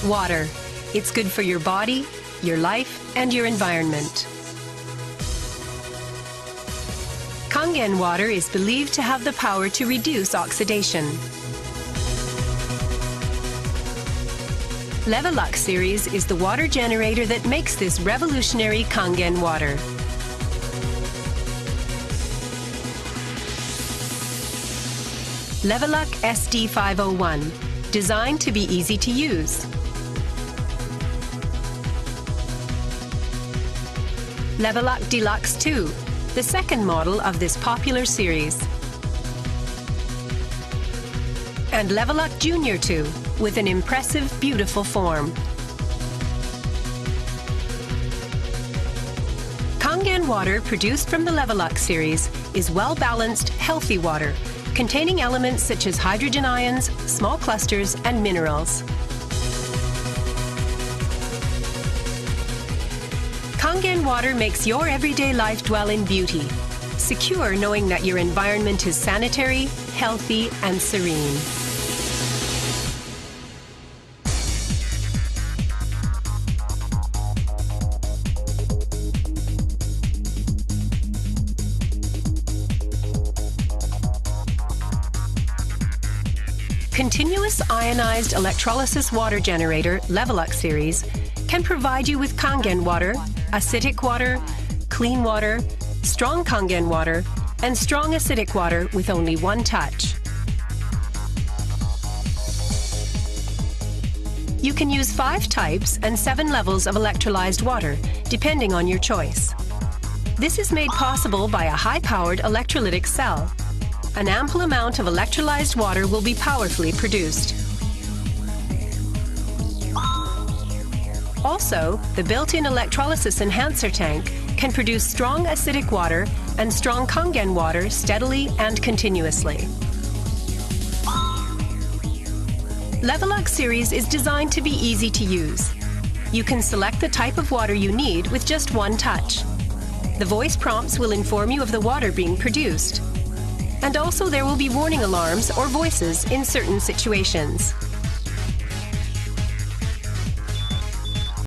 Water. It's good for your body, your life, and your environment. Kangen water is believed to have the power to reduce oxidation. Levelux series is the water generator that makes this revolutionary Kangen water. Levelux SD501, designed to be easy to use. Levelux Deluxe 2, the second model of this popular series. And Levelux Junior 2, with an impressive, beautiful form. Kangen water produced from the Levelux series is well-balanced, healthy water, containing elements such as hydrogen ions, small clusters, and minerals. Kangen water makes your everyday life dwell in beauty, secure knowing that your environment is sanitary, healthy, and serene. Continuous ionized electrolysis water generator Levelux series can provide you with Kangen water, acidic water, clean water, strong Kangen water, and strong acidic water with only one touch. You can use 5 types and 7 levels of electrolyzed water, depending on your choice. This is made possible by a high-powered electrolytic cell. An ample amount of electrolyzed water will be powerfully produced. Also, the built-in electrolysis enhancer tank can produce strong acidic water and strong Kangen water steadily and continuously. Levelux series is designed to be easy to use. You can select the type of water you need with just one touch. The voice prompts will inform you of the water being produced. And also there will be warning alarms or voices in certain situations.